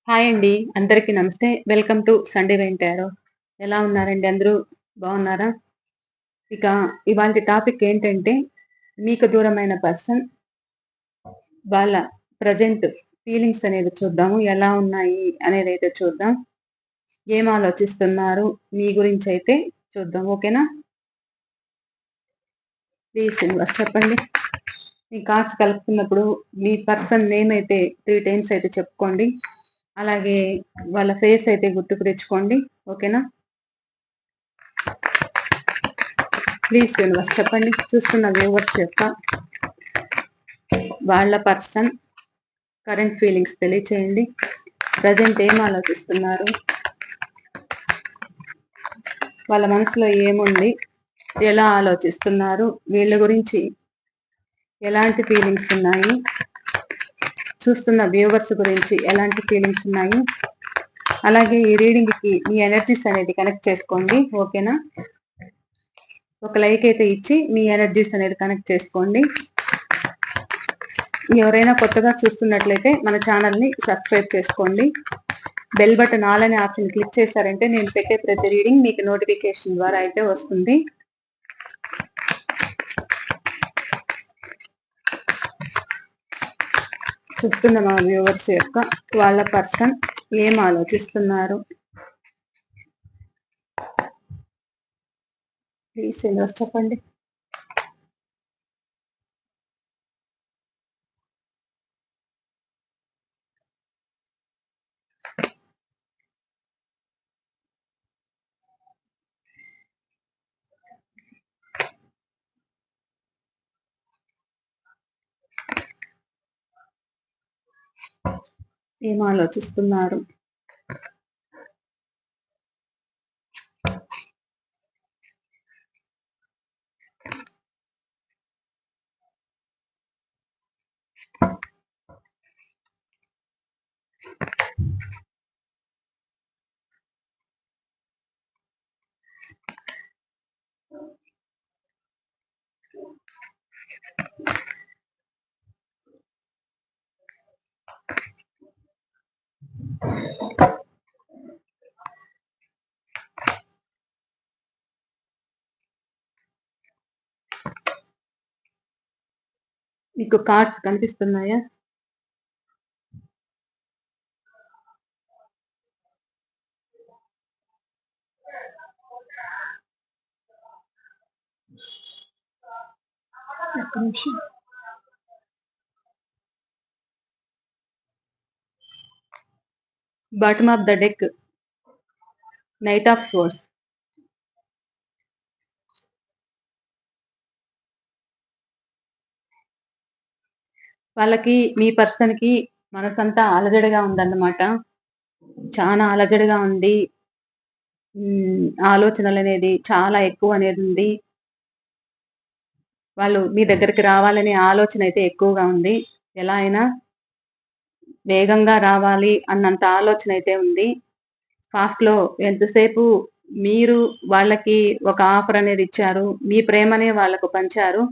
Hi అండి. అందరికీ నమస్తే. Welcome to Sunday win tarot. ఎలా ఉన్నారండి అందరూ? బాగున్నారా? ఇక ఇవాల్టి టాపిక్ ఏంటంటే, మీకు దూరమైన పర్సన్ వాళ్ళ ప్రెజెంట్ ఫీలింగ్స్ అనేది చూద్దాము. ఎలా ఉన్నాయి అనేదైతే చూద్దాం. ఏం ఆలోచిస్తున్నారు మీ గురించైతే చూద్దాం. ఓకేనా? ప్లీజ్ యూనివర్స్ చెప్పండి. మీ కార్డ్స్ కలుపుతున్నప్పుడు మీ పర్సన్ నేమ్ అయితే 3 టైమ్స్ అయితే చెప్పుకోండి. అలాగే వాళ్ళ ఫేస్ అయితే గుర్తుకు తెచ్చుకోండి. ఓకేనా? ప్లీజ్ యూనివర్స్ చెప్పండి. చూస్తున్న వ్యూవర్స్ యొక్క వాళ్ళ పర్సన్ కరెంట్ ఫీలింగ్స్ తెలియచేయండి. ప్రజెంట్ ఏం ఆలోచిస్తున్నారు, వాళ్ళ మనసులో ఏముంది, ఎలా ఆలోచిస్తున్నారు, వీళ్ళ గురించి ఎలాంటి ఫీలింగ్స్ ఉన్నాయి, చూస్తున్న వ్యూవర్స్ గురించి ఎలాంటి ఫీలింగ్స్ ఉన్నాయి. అలాగే ఈ రీడింగ్ కి మీ ఎనర్జీస్ అనేది కనెక్ట్ చేసుకోండి. ఓకేనా? ఒక లైక్ అయితే ఇచ్చి మీ ఎనర్జీస్ అనేది కనెక్ట్ చేసుకోండి. ఎవరైనా కొత్తగా చూస్తున్నట్లయితే మన ఛానల్ ని సబ్స్క్రైబ్ చేసుకోండి. బెల్ బటన్ ఆల్ అనే ఆప్షన్ క్లిక్ చేశారంటే నేను పెట్టే ప్రతి రీడింగ్ మీకు నోటిఫికేషన్ ద్వారా అయితే వస్తుంది. చూస్తున్న మా వ్యూవర్స్ యొక్క వాళ్ళ పర్సన్ ఏం ఆలోచిస్తున్నారు, ప్లీజ్ యూనివర్స్ చెప్పండి. ఏం ఆలోచిస్తున్నారు, మీకు కార్డ్స్ కనిపిస్తున్నాయా? ఒక్క నిమిషం. Bottom of the deck, knight of swords, వాళ్ళకి మీ పర్సన్ కి మనసంతా అలజడిగా ఉందన్నమాట. చాలా అలజడిగా ఉంది. ఆలోచనలు అనేది చాలా ఎక్కువ అనేది ఉంది. వాళ్ళు మీ దగ్గరికి రావాలనే ఆలోచన అయితే ఎక్కువగా ఉంది. ఎలా అయినా వేగంగా రావాలి అన్నంత ఆలోచన అయితే ఉంది. ఫాస్ట్ లో ఎంతసేపు మీరు వాళ్ళకి ఒక ఆఫర్ అనేది ఇచ్చారు, మీ ప్రేమనే వాళ్ళకు పంచారు.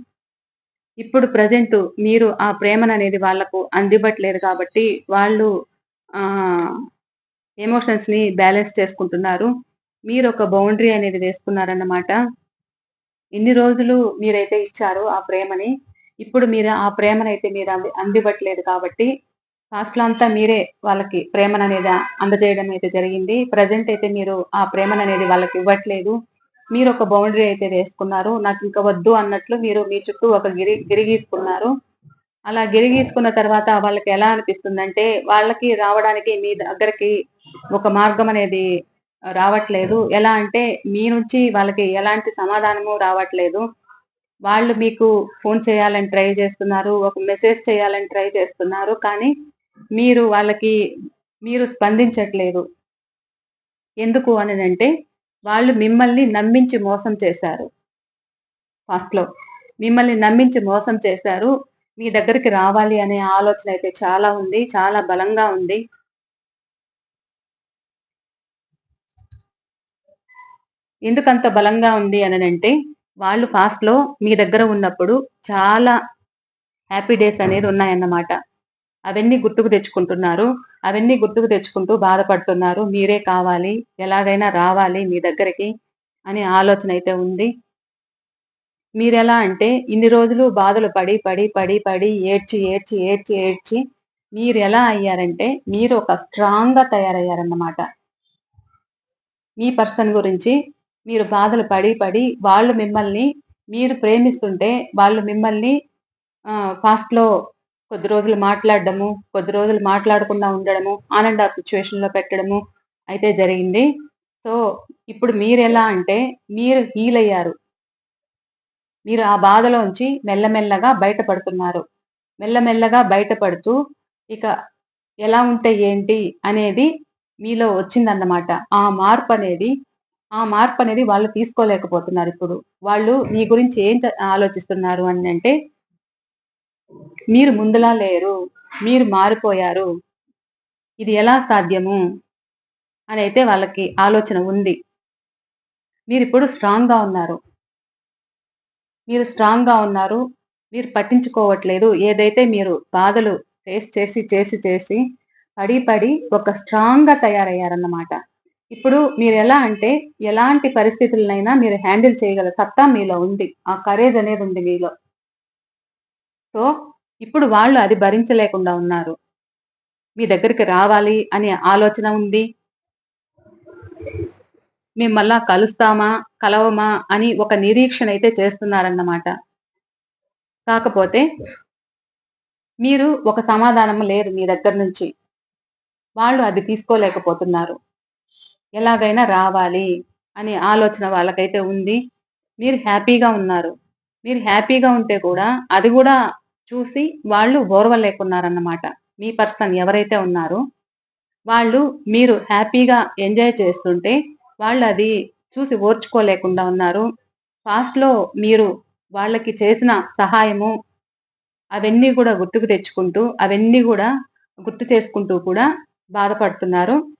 ఇప్పుడు ప్రజెంట్ మీరు ఆ ప్రేమననేది వాళ్ళకు అందివ్వట్లేదు కాబట్టి వాళ్ళు ఆ ఎమోషన్స్ ని బ్యాలెన్స్ చేసుకుంటున్నారు. మీరు ఒక బౌండరీ అనేది వేసుకున్నారన్నమాట. ఇన్ని రోజులు మీరైతే ఇచ్చారో ఆ ప్రేమని, ఇప్పుడు మీరు ఆ ప్రేమనైతే మీరు అందివ్వట్లేదు కాబట్టి పాస్ట్ లో అంతా మీరే వాళ్ళకి ప్రేమననేది అందజేయడం అయితే జరిగింది. ప్రజెంట్ అయితే మీరు ఆ ప్రేమననేది వాళ్ళకి ఇవ్వట్లేదు. మీరు ఒక బౌండరీ అయితే వేసుకున్నారు. నాకు ఇంకా వద్దు అన్నట్లు మీరు మీ చుట్టూ ఒక గిరి గీసుకున్నారు. అలా గిరి గీసుకున్న తర్వాత వాళ్ళకి ఎలా అనిపిస్తుందంటే, వాళ్ళకి రావడానికి మీ దగ్గరికి ఒక మార్గం అనేది రావట్లేదు. ఎలా అంటే మీ నుంచి వాళ్ళకి ఎలాంటి సమాధానము రావట్లేదు. వాళ్ళు మీకు ఫోన్ చేయాలని ట్రై చేస్తున్నారు. ఒక మెసేజ్ చేయాలని ట్రై చేస్తున్నారు. కానీ మీరు స్పందించట్లేదు. ఎందుకు అనంటే వాళ్ళు మిమ్మల్ని నమ్మించి మోసం చేశారు. ఫస్ట్‌లో మిమ్మల్ని నమ్మించి మోసం చేశారు. మీ దగ్గరికి రావాలి అనే ఆలోచన అయితే చాలా ఉంది. చాలా బలంగా ఉంది. ఎందుకంత బలంగా ఉంది అనంటే వాళ్ళు పాస్ట్‌లో మీ దగ్గర ఉన్నప్పుడు చాలా హ్యాపీ డేస్ అనేది ఉన్నాయన్నమాట. అవన్నీ గుర్తుకు తెచ్చుకుంటున్నారు. అవన్నీ గుర్తుకు తెచ్చుకుంటూ బాధపడుతున్నారు. మీరే కావాలి, ఎలాగైనా రావాలి మీ దగ్గరికి అనే ఆలోచన అయితే ఉంది. మీరెలా అంటే ఇన్ని రోజులు బాధలు పడి ఏడ్చి మీరెలా అయ్యారంటే మీరు ఒక స్ట్రాంగ్‌గా తయారయ్యారన్నమాట. మీ పర్సన్ గురించి మీరు బాధలు పడి వాళ్ళు మిమ్మల్ని మీరు ప్రేమిస్తుంటే వాళ్ళు మిమ్మల్ని పాస్ట్‌లో కొద్ది రోజులు మాట్లాడడము, కొద్ది రోజులు మాట్లాడకుండా ఉండడము, ఆన్ అండ్ ఆఫ్ సిట్యుయేషన్‌లో పెట్టడము అయితే జరిగింది. సో, ఇప్పుడు మీరెలా అంటే మీరు హీల్ అయ్యారు. మీరు ఆ బాధలోంచి మెల్లమెల్లగా బయటపడుతున్నారు. మెల్లమెల్లగా బయటపడుతూ ఇక ఎలా ఉంటే ఏంటి అనేది మీలో వచ్చిందన్నమాట. ఆ మార్పనేది వాళ్ళు తీసుకోలేకపోతున్నారిప్పుడు. వాళ్ళు మీ గురించి ఏం ఆలోచిస్తున్నారు అనంటే, మీరు ముందులా లేరు. మీరు మారిపోయారు. ఇది ఎలా సాధ్యము? అనైతే వాళ్ళకి ఆలోచన ఉంది. మీరిప్పుడు స్ట్రాంగ్‌గా ఉన్నారు. మీరు స్ట్రాంగ్‌గా ఉన్నారు. మీరు పట్టించుకోవట్లేదు. ఏదైతే మీరు బాధలు ఫేస్ చేసి పడి ఒక స్ట్రాంగ్‌గా తయారయ్యారన్నమాట. ఇప్పుడు మీరెలా అంటే ఎలాంటి పరిస్థితులనైనా మీరు హ్యాండిల్ చేయగల సత్తా మీలో ఉంది. ఆ కరేజ్ అనేది ఉంది మీలో. సో, ఇప్పుడు వాళ్ళు అది భరించలేకుండా ఉన్నారు. మీ దగ్గరికి రావాలి అనే ఆలోచన ఉంది. మేము మళ్ళా కలుస్తామా? కలవమా? అని ఒక నిరీక్షణ అయితే చేస్తున్నారన్నమాట. కాకపోతే మీరు ఒక సమాధానం లేదు మీ దగ్గర నుంచి. వాళ్ళు అది తీసుకోలేకపోతున్నారు. ఎలాగైనా రావాలి అనే ఆలోచన వాళ్ళకైతే ఉంది. మీరు హ్యాపీగా ఉన్నారు. మీరు హ్యాపీగా ఉంటే కూడా అది గూడా చూసి వాళ్ళు ఓర్వలేకున్నారన్నమాట. మీ పర్సన్ ఎవరైతే ఉన్నారో వాళ్ళు మీరు హ్యాపీగా ఎంజాయ్ చేస్తుంటే వాళ్ళది చూసి ఓర్చుకోలేకుండా ఉన్నారు. పాస్ట్‌లో మీరు వాళ్ళకి చేసిన సహాయము అవన్నీ గూడా గుర్తుకు తెచ్చుకుంటూ, అవన్నీ గూడా గుర్తు చేసుకుంటూ కూడా బాధపడుతున్నారు.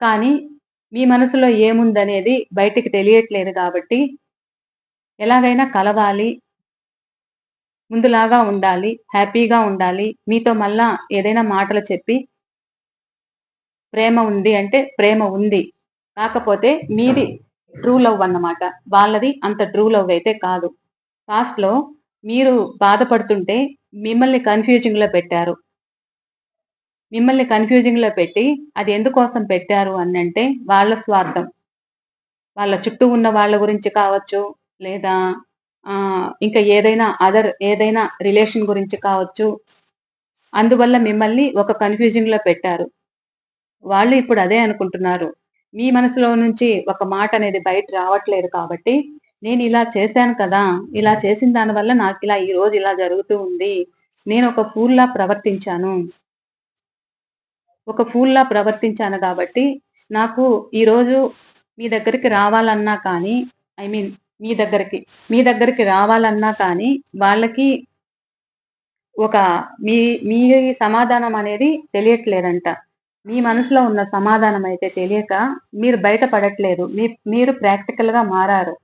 కానీ మీ మనసులో ఏముందనేది బయటికి తెలియట్లేదు గాబట్టి, ఎలాగైనా కలవాలి, ముందులాగా ఉండాలి, హ్యాపీగా ఉండాలి. మీతో మళ్ళా ఏదైనా మాటలు చెప్పి ప్రేమ ఉంది అంటే ప్రేమ ఉంది. కాకపోతే మీది ట్రూ లవ్ అన్నమాట. వాళ్ళది అంత ట్రూ లవ్ అయితే కాదు. పాస్ట్‌లో మీరు బాధపడుతుంటే మిమ్మల్ని కన్‌ఫ్యూజింగ్‌లో పెట్టారు. మిమ్మల్ని కన్‌ఫ్యూజింగ్‌లో పెట్టి అది ఎందుకోసం పెట్టారు అనంటే వాళ్ళ స్వార్థం. వాళ్ళ చుట్టూ ఉన్న వాళ్ళ గురించి కావచ్చు, లేదా ఇంకా ఏదైనా రిలేషన్ గురించి కావచ్చు. అందువల్ల మిమ్మల్ని ఒక కన్‌ఫ్యూజింగ్‌లో పెట్టారు. వాళ్ళు ఇప్పుడు అదే అనుకుంటున్నారు. మీ మనసులో నుంచి ఒక మాట అనేది బయట రావట్లేదు కాబట్టి, నేనిలా చేశాను కదా! ఇలా చేసిన దాని వల్ల నాకిలా ఈరోజు ఇలా జరుగుతూ ఉంది. నేనొక ఫూల్‌లా ప్రవర్తించాను. ఒక ఫూల్‌లా ప్రవర్తించాను కాబట్టి, నాకు ఈరోజు మీ దగ్గరికి రావాలన్నా కానీ ఐ మీన్ మీ దగ్గరికి, మీ దగ్గరికి రావాలన్నా కానీ వాళ్ళకి ఒక మీ మీ సమాధానం అనేది తెలియట్లేదంట. మీ మనసులో ఉన్న సమాధానం అయితే తెలియక మీరు బయట పడట్లేదు. మీరు ప్రాక్టికల్‌గా మారారు.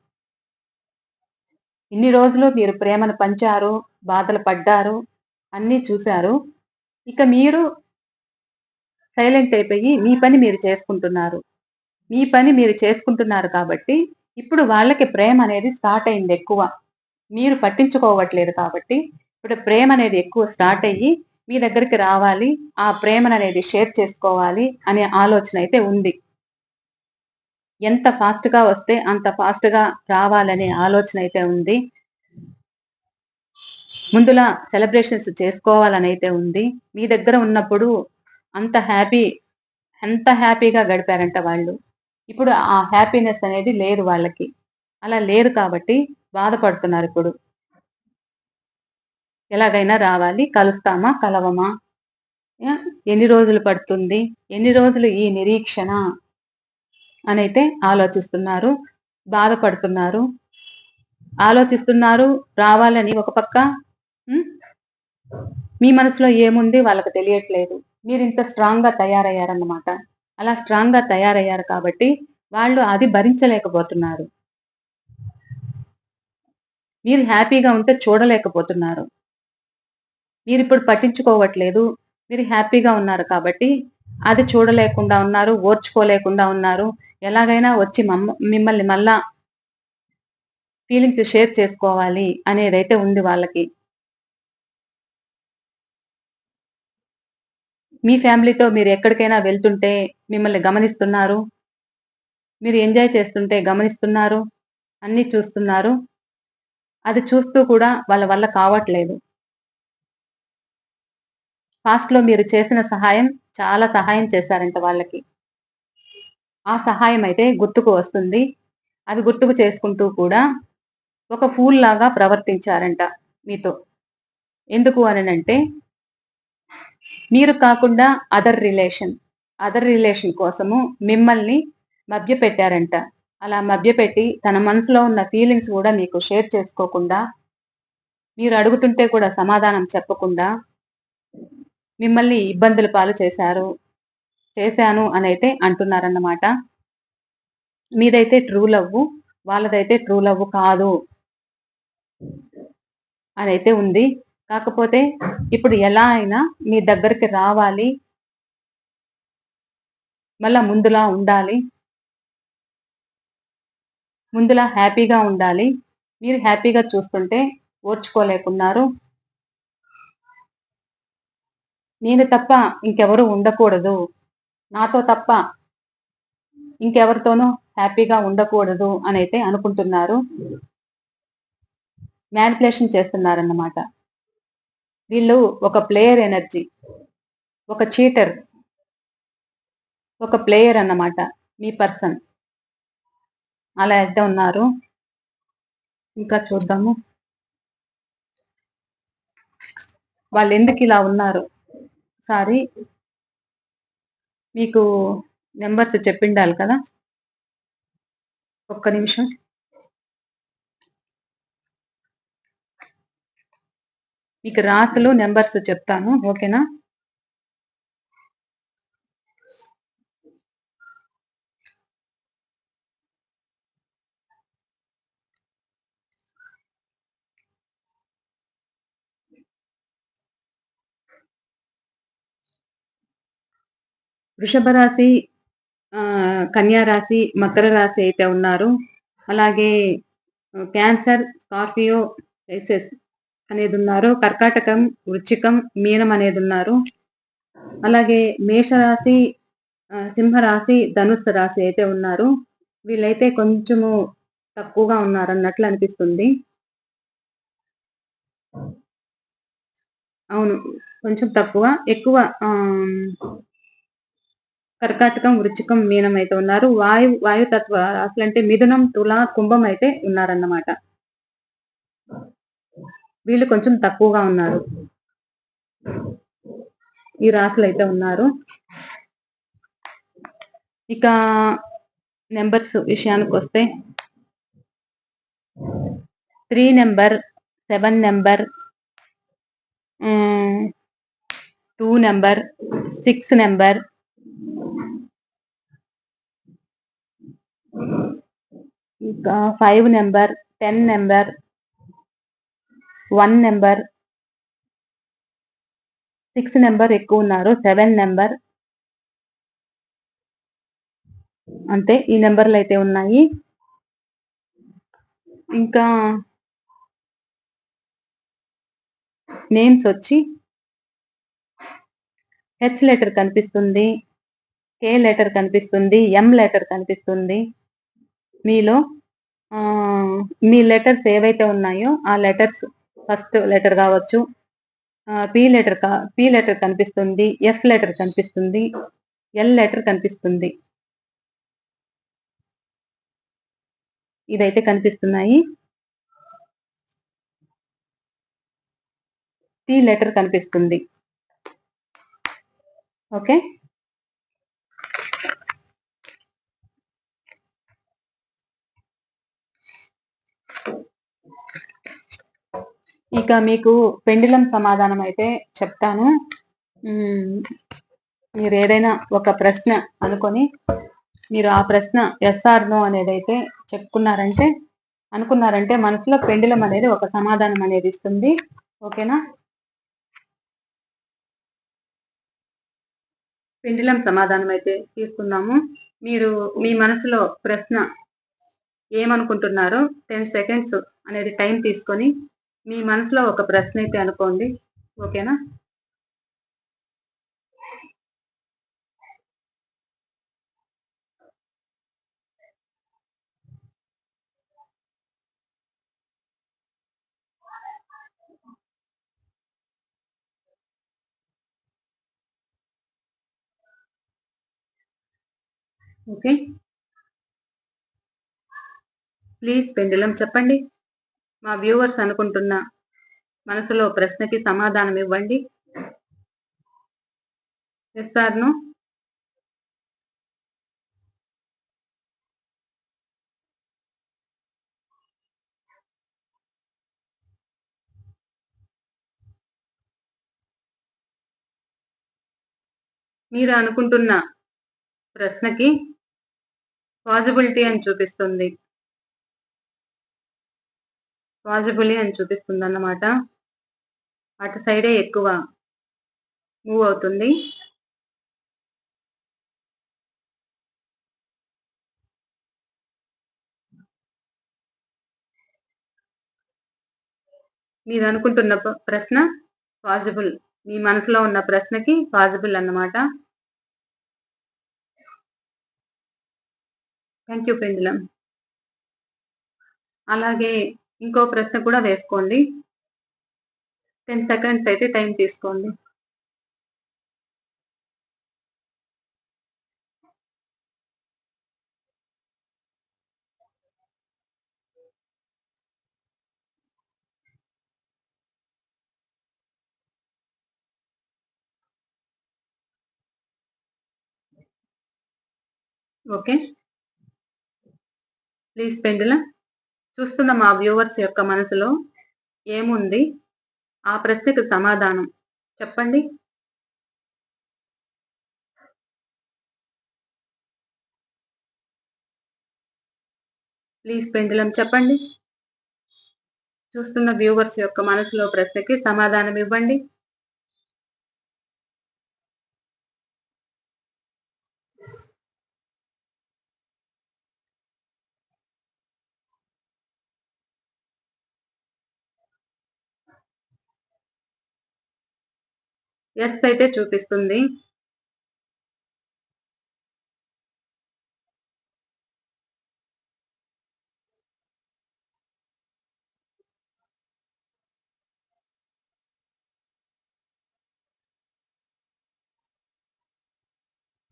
ఇన్ని రోజులు మీరు ప్రేమను పంచారు, బాధలు పడ్డారు, అన్నీ చూసారు. ఇక మీరు సైలెంట్ అయిపోయి మీ పని మీరు చేసుకుంటున్నారు. మీ పని మీరు చేసుకుంటున్నారు కాబట్టి, ఇప్పుడు వాళ్ళకి ప్రేమనేది స్టార్ట్ అయిందెక్కువ. మీరు పట్టించుకోవట్లేదు కాబట్టి, ఇప్పుడు ప్రేమనేది ఎక్కువ స్టార్ట్ అయ్యి, మీ దగ్గరికి రావాలి, ఆ ప్రేమననేది షేర్ చేసుకోవాలి అనే ఆలోచనైతే ఉంది. ఎంత ఫాస్ట్‌గా వస్తే అంత ఫాస్ట్‌గా రావాలనే ఆలోచనైతే ఉంది. ముందులా సెలబ్రేషన్స్ చేసుకోవాలనైతే ఉంది. మీ దగ్గర ఉన్నప్పుడు అంత హ్యాపీ ఎంత హ్యాపీగా గడిపారంట వాళ్ళు. ఇప్పుడు ఆ హ్యాపీనెస్ అనేది లేదు వాళ్ళకి. అలా లేదు కాబట్టి బాధపడుతున్నారిప్పుడు. ఎలాగైనా రావాలి, కలుస్తామా? కలవమా? ఎన్ని రోజులు పడుతుంది? ఎన్ని రోజులు ఈ నిరీక్షణ అనైతే ఆలోచిస్తున్నారు. బాధపడుతున్నారు. ఆలోచిస్తున్నారు రావాలని ఒక పక్క. హ్మ్. మీ మనసులో ఏముంది వాళ్ళకి తెలియట్లేదు. మీరింత స్ట్రాంగ్‌గా తయారయ్యారన్నమాట. అలా స్ట్రాంగ్‌గా తయారయ్యారు కాబట్టి వాళ్ళు అది భరించలేకపోతున్నారు. మీరు హ్యాపీగా ఉంటే చూడలేకపోతున్నారు. మీరిప్పుడు పట్టించుకోవట్లేదు. మీరు హ్యాపీగా ఉన్నారు కాబట్టి అది చూడలేకుండా ఉన్నారు, ఓర్చుకోలేకుండా ఉన్నారు. ఎలాగైనా వచ్చి మిమ్మల్ని మళ్ళా ఫీలింగ్స్ షేర్ చేసుకోవాలి అనేదైతే ఉంది వాళ్ళకి. మీ ఫ్యామిలీతో మీరు ఎక్కడికైనా వెళ్తుంటే మిమ్మల్ని గమనిస్తున్నారు. మీరు ఎంజాయ్ చేస్తుంటే గమనిస్తున్నారు. అన్నీ చూస్తున్నారు. అది చూస్తూ కూడా వాళ్ళ వల్ల కావట్లేదు. పాస్ట్‌లో మీరు చేసిన సహాయం చాలా సహాయం చేశారంట వాళ్ళకి. ఆ సహాయం అయితే గుర్తుకు వస్తుంది. అది గుర్తుకు చేసుకుంటూ కూడా ఒక ఫూల్‌లాగా ప్రవర్తించారంట మీతో. ఎందుకు అననంటే మీరు కాకుండా అదర్ రిలేషన్ కోసము మిమ్మల్ని మభ్యపెట్టారంట. అలా మభ్యపెట్టి తన మనసులో ఉన్న ఫీలింగ్స్ గూడా మీకు షేర్ చేసుకోకుండా, మీరు అడుగుతుంటే కూడా సమాధానం చెప్పకుండా, మిమ్మల్ని ఇబ్బందుల పాలు చేశాను అనైతే అంటున్నారన్నమాట. మీదైతే ట్రూ లవ్వు, వాళ్ళదైతే ట్రూ లవ్ కాదు అనైతే ఉంది. కాకపోతే ఇప్పుడు ఎలా అయినా మీ దగ్గరికి రావాలి. మళ్ళా ముందులా ఉండాలి. ముందులా హ్యాపీగా ఉండాలి. మీరు హ్యాపీగా చూస్తుంటే ఓర్చుకోలేకున్నారు. నేను తప్ప ఇంకెవరు ఉండకూడదు. నాతో తప్ప ఇంకెవరితోనూ హ్యాపీగా ఉండకూడదు అనైతే అనుకుంటున్నారు. మ్యానిప్యులేషన్ చేస్తున్నారన్నమాట. వీళ్ళు ఒక ప్లేయర్ ఎనర్జీ. ఒక చీటర్. ఒక ప్లేయర్ అన్నమాట. మీ పర్సన్. అలా అయితే ఉన్నారు. ఇంకా చూద్దాము. వాళ్ళెందుకిలా ఉన్నారు? ఒకసారి మీకు నంబర్స్ చెప్పిండాలి కదా! ఒక్క నిమిషం. మీకు రాసులు, నంబర్స్ చెప్తాను. ఓకేనా? వృషభ రాశి, కన్యా రాశి, మకర రాశి అయితే ఉన్నారు. అలాగే క్యాన్సర్, స్కార్పియో, ఎసెస్ అనేది ఉన్నారు. కర్కాటకం, వృశ్చికం, మీనం అనేది ఉన్నారు. అలాగే మేషరాశి, సింహరాశి, ధనుస్సు రాశి అయితే ఉన్నారు. వీళ్ళైతే కొంచెము తక్కువగా ఉన్నారన్నట్లు అనిపిస్తుంది. అవును. కొంచెం తక్కువ. ఎక్కువ కర్కాటకం, వృశ్చికం, మీనం అయితే ఉన్నారు. వాయుతత్వ రాశులంటే మిథునం, తుల, కుంభం అయితే ఉన్నారన్నమాట. వీళ్ళు కొంచెం తక్కువగా ఉన్నారు. ఈ రాశులైతే ఉన్నారు. ఇక నెంబర్స్ విషయానికొస్తే 3 నెంబర్, 7 నెంబర్, 2 నెంబర్, 6 నెంబర్, ఇంకా 5 నెంబర్, 10 నెంబర్, 1 నెంబర్, 6 నెంబర్ ఎక్కువ ఉన్నారు. 7 నెంబర్ అంతే. ఈ నెంబర్లు అయితే ఉన్నాయి. ఇంకా నేమ్స్ వచ్చి హెచ్ లెటర్ కనిపిస్తుంది. కే లెటర్ కనిపిస్తుంది. ఎం లెటర్ కనిపిస్తుంది. మీలో మీ లెటర్స్ ఏవైతే ఉన్నాయో ఆ లెటర్స్ ఫస్ట్ లెటర్ కావచ్చు. పి లెటర్ కనిపిస్తుంది. ఎఫ్ లెటర్ కనిపిస్తుంది. ఎల్ లెటర్ కనిపిస్తుంది. ఇవైతే కనిపిస్తున్నాయి. టీ లెటర్ కనిపిస్తుంది. ఓకే. ఇక మీకు పెండులం సమాధానం అయితే చెప్తాను. మీరు ఏదైనా ఒక ప్రశ్న అనుకొని మీరు ఆ ప్రశ్న ఎస్ ఆర్ నో అనేది అయితే అనుకున్నారంటే మనసులో పెండులం అనేది ఒక సమాధానం అనేది ఇస్తుంది. ఓకేనా? పెండిలం సమాధానం అయితే తీసుకుందాము. మీరు మీ మనసులో ప్రశ్న ఏమనుకుంటున్నారో 10 సెకండ్స్ అనేది టైం తీసుకొని మీ మనసులో ఒక ప్రశ్న అయితే అనుకోండి. ఓకేనా? ఓకే. ప్లీజ్ పెండులం చెప్పండి. మా వ్యూవర్స్ అనుకుంటున్న మనసులో ప్రశ్నకి సమాధానం ఇవ్వండి. Yes or no? మీరు అనుకుంటున్న ప్రశ్నకి పాజిబిలిటీ అని చూపిస్తుంది. పాజిబులీ అని చూపిస్తుందన్నమాట. అటు సైడే ఎక్కువ మూవ్ అవుతుంది. మీరు అనుకుంటున్న ప్రశ్న పాజిబుల్. మీ మనసులో ఉన్న ప్రశ్నకి పాజిబుల్ అన్నమాట. Thank you pendulum. అలాగే ఇంకో ప్రశ్న కూడా వేసుకోండి. 10 సెకండ్స్ అయితే టైం తీసుకోండి. ఓకే. Please pendulum. చూస్తున్న మా వ్యూవర్స్ యొక్క మనసులో ఏముంది? ఆ ప్రశ్నకు సమాధానం చెప్పండి. ప్లీజ్ పెండులం చెప్పండి. చూస్తున్న వ్యూవర్స్ యొక్క మనసులో ప్రశ్నకి సమాధానం ఇవ్వండి. ఎస్ అయితే చూపిస్తుంది.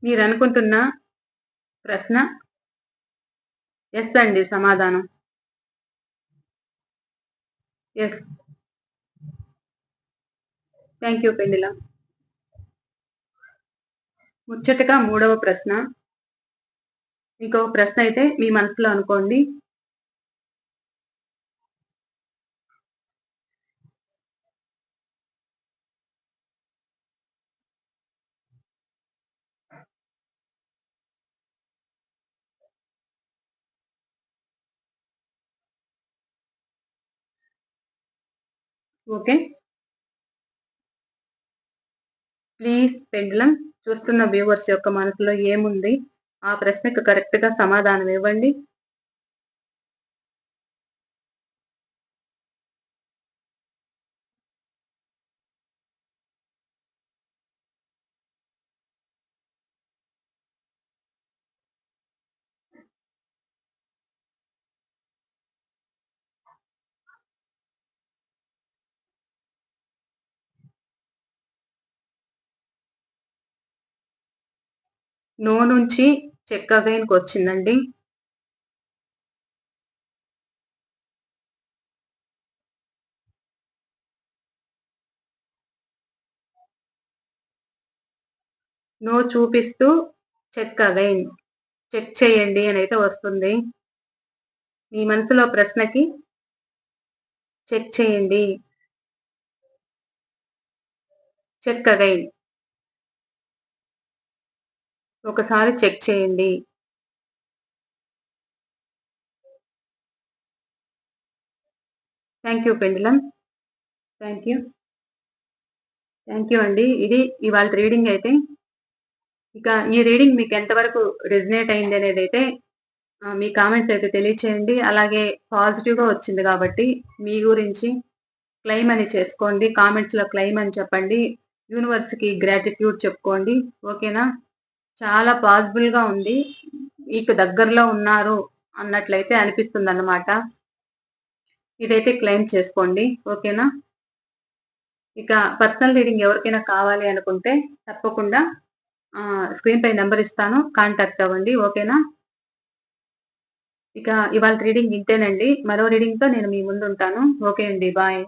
మీరు అనుకుంటున్న ప్రశ్న ఎస్ అండి సమాధానం. ఎస్. Thank you pendulum. ముచ్చటగా 3వ ప్రశ్న. ఇంకో ప్రశ్న అయితే మీ మనసులో అనుకోండి. ఓకే. Please pendulum. చూస్తున్న వ్యూవర్స్ యొక్క మనసులో ఏముంది? ఆ ప్రశ్నకు కరెక్ట్ గా సమాధానం ఇవ్వండి. నో నుంచి చెక్ అగైన్‌కి వచ్చిందండి. నో చూపిస్తూ చెక్ అగైన్, చెక్ చేయండి అని అయితే వస్తుంది. మీ మనసులో ప్రశ్నకి చెక్ చేయండి. Check again. ఒకసారి చెక్ చేయండి. Thank you pendulum. Thank you. Thank you అండి. ఇది ఇవాల్టి రీడింగ్ అయితే. ఇక ఈ రీడింగ్ మీకు ఎంతవరకు రెజనేట్ అయింది అనేదైతే మీ కామెంట్స్ అయితే తెలియచేయండి. అలాగే పాజిటివ్‌గా వచ్చింది కాబట్టి మీ గురించి క్లెయిమ్ అని చేసుకోండి. కామెంట్స్‌లో క్లెయిమ్ అని చెప్పండి. యూనివర్స్‌కి గ్రాటిట్యూడ్ చెప్పుకోండి. ఓకేనా? చాలా పాజిబుల్‌గా ఉంది. మీకు దగ్గరలో ఉన్నారు అన్నట్లయితే అనిపిస్తుందన్నమాట. ఇదైతే క్లెయిమ్ చేసుకోండి. ఓకేనా? ఇక పర్సనల్ రీడింగ్ ఎవరికైనా కావాలి అనుకుంటే తప్పకుండా స్క్రీన్ పై నంబర్ ఇస్తాను. కాంటాక్ట్ అవ్వండి. ఓకేనా? ఇక ఇవాళ రీడింగ్ ఇంతేనండి. మరో రీడింగ్‌తో నేను మీ ముందుంటాను. ఓకే అండి. బాయ్.